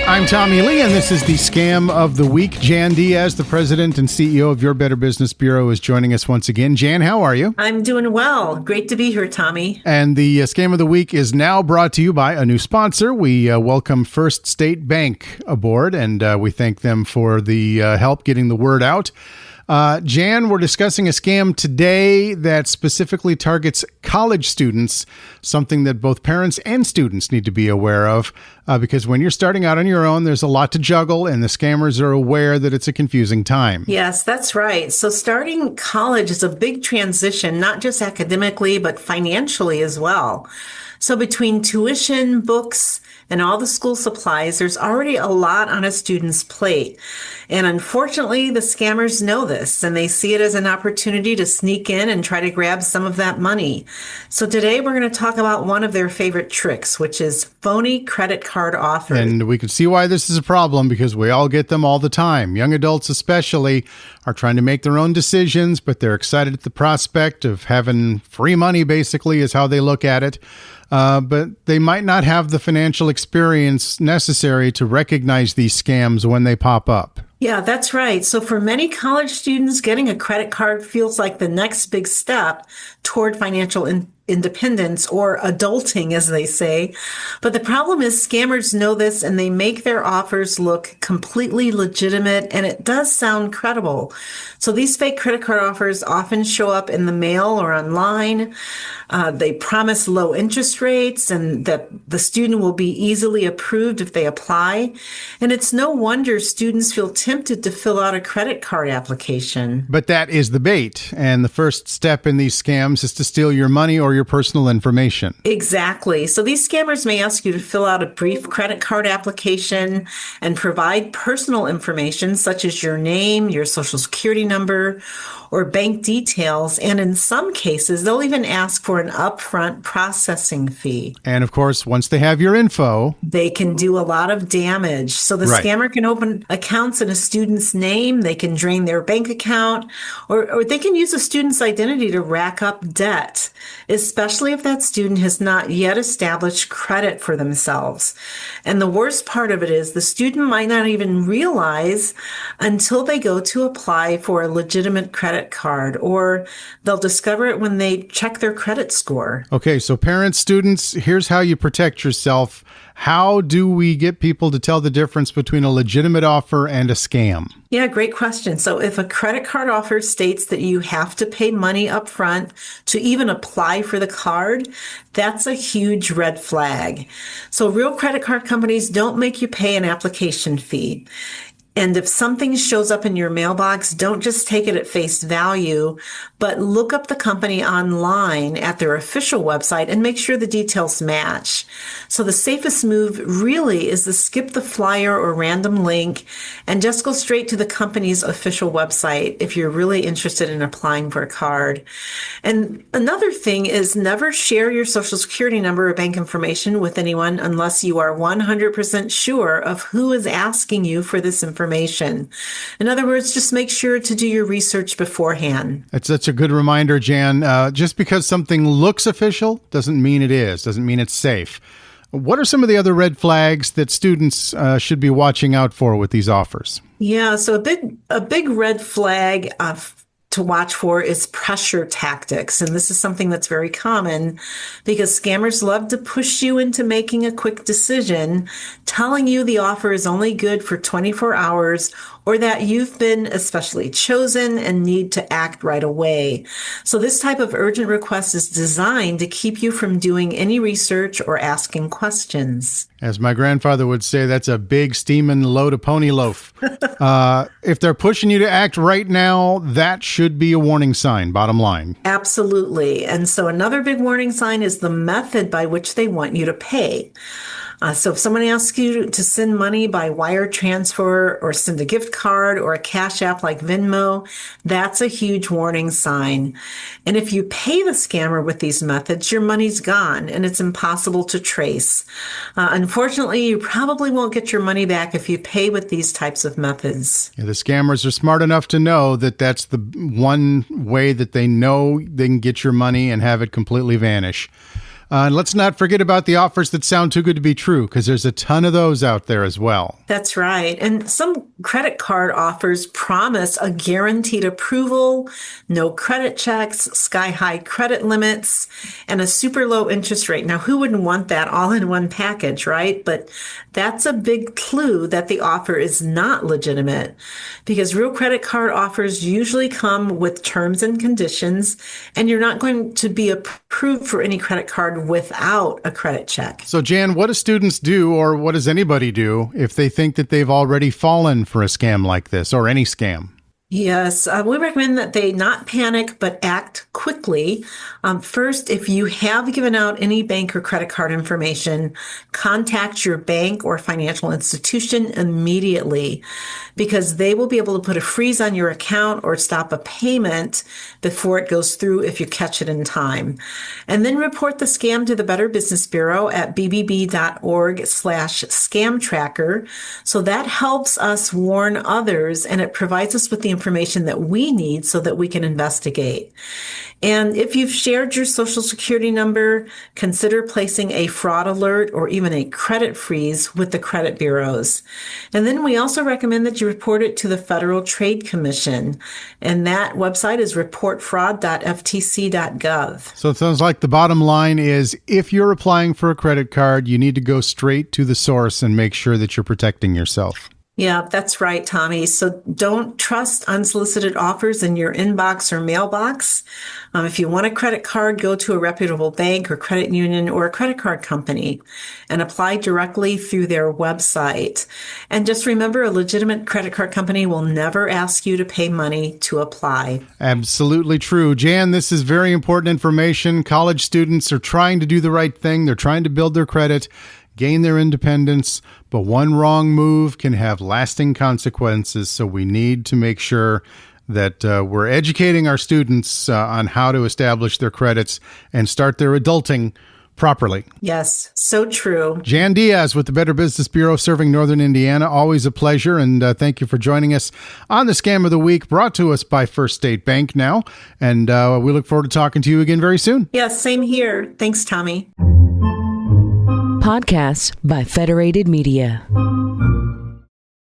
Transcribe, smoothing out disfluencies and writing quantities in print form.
I'm Tommie Lee, and this is the Scam of the Week. Jan Diaz, the president and CEO of Your Better Business Bureau, is joining us once again. Jan, how are you? I'm doing well. Great to be here, Tommie. And the Scam of the Week is now brought to you by a new sponsor. We welcome First State Bank aboard, and we thank them for the help getting the word out. Jan, we're discussing a scam today that specifically targets college students, something that both parents and students need to be aware of, because when you're starting out on your own, there's a lot to juggle, and the scammers are aware that it's a confusing time. Yes, that's right. So starting college is a big transition, not just academically, but financially as well. So between tuition, books, and all the school supplies, there's already a lot on a student's plate. And unfortunately, the scammers know this, and they see it as an opportunity to sneak in and try to grab some of that money. So today we're going to talk about one of their favorite tricks, which is phony credit card offers. And we can see why this is a problem, because we all get them all the time. Young adults especially are trying to make their own decisions, but they're excited at the prospect of having free money, basically, is how they look at it. But they might not have the financial experience necessary to recognize these scams when they pop up. Yeah, that's right. So for many college students, getting a credit card feels like the next big step toward financial independence, or adulting, as they say. But the problem is scammers know this, and they make their offers look completely legitimate, and it does sound credible. So these fake credit card offers often show up in the mail or online. They promise low interest rates and that the student will be easily approved if they apply. And it's no wonder students feel tempted to fill out a credit card application. But that is the bait. And the first step in these scams is to steal your money or your personal information. Exactly. So these scammers may ask you to fill out a brief credit card application and provide personal information such as your name, your social security number, or bank details. And in some cases, they'll even ask for an upfront processing fee. And of course, once they have your info, they can do a lot of damage. So the scammer can open accounts in a student's name, they can drain their bank account, or they can use a student's identity to rack up debt, especially if that student has not yet established credit for themselves. And the worst part of it is the student might not even realize until they go to apply for a legitimate credit card, or they'll discover it when they check their credit score. Okay, so parents, students, here's how you protect yourself. How do we get people to tell the difference between a legitimate offer and a scam? Yeah, great question. So if a credit card offer states that you have to pay money up front to even apply for the card, that's a huge red flag. So real credit card companies don't make you pay an application fee. And if something shows up in your mailbox, don't just take it at face value, but look up the company online at their official website and make sure the details match. So the safest move really is to skip the flyer or random link and just go straight to the company's official website if you're really interested in applying for a card. And another thing is never share your social security number or bank information with anyone unless you are 100% sure of who is asking you for this information. In other words, just make sure to do your research beforehand. That's such a good reminder, Jan. Just because something looks official doesn't mean it is, doesn't mean it's safe. What are some of the other red flags that students should be watching out for with these offers? Yeah, so a big red flag to watch for is pressure tactics. And this is something that's very common because scammers love to push you into making a quick decision, telling you the offer is only good for 24 hours or that you've been especially chosen and need to act right away. So this type of urgent request is designed to keep you from doing any research or asking questions. As my grandfather would say, that's a big steaming load of pony loaf. If they're pushing you to act right now, that should be a warning sign, bottom line. Absolutely. And so another big warning sign is the method by which they want you to pay. So if someone asks you to send money by wire transfer or send a gift card or a cash app like Venmo, that's a huge warning sign. And if you pay the scammer with these methods, your money's gone and it's impossible to trace. Unfortunately, you probably won't get your money back if you pay with these types of methods. Yeah, the scammers are smart enough to know that that's the one way that they know they can get your money and have it completely vanish. And let's not forget about the offers that sound too good to be true, because there's a ton of those out there as well. That's right. And some credit card offers promise a guaranteed approval, no credit checks, sky-high credit limits, and a super low interest rate. Now, who wouldn't want that all in one package, right? But that's a big clue that the offer is not legitimate, because real credit card offers usually come with terms and conditions, and you're not going to be approved for any credit card without a credit check. So, Jan, what do students do, or what does anybody do, if they think that they've already fallen for a scam like this, or any scam? Yes, we recommend that they not panic, but act quickly. First, if you have given out any bank or credit card information, contact your bank or financial institution immediately, because they will be able to put a freeze on your account or stop a payment before it goes through if you catch it in time. And then report the scam to the Better Business Bureau at bbb.org/scam tracker. So that helps us warn others, and it provides us with the information that we need so that we can investigate. And if you've shared your social security number, consider placing a fraud alert or even a credit freeze with the credit bureaus. And then we also recommend that you report it to the Federal Trade Commission. And that website is reportfraud.ftc.gov. So it sounds like the bottom line is, if you're applying for a credit card, you need to go straight to the source and make sure that you're protecting yourself. Yeah, that's right, Tommie. So don't trust unsolicited offers in your inbox or mailbox. If you want a credit card, go to a reputable bank or credit union or a credit card company and apply directly through their website. And just remember, a legitimate credit card company will never ask you to pay money to apply. Absolutely true. Jan, this is very important information. College students are trying to do the right thing. They're trying to build their credit, gain their independence, but one wrong move can have lasting consequences. So we need to make sure that we're educating our students on how to establish their credits and start their adulting properly. Yes, so true. Jan Diaz with the Better Business Bureau serving Northern Indiana. Always a pleasure, and thank you for joining us on the Scam of the Week, brought to us by First State Bank now. And we look forward to talking to you again very soon. Yes, same here. Thanks, Tommie. Podcasts by Federated Media.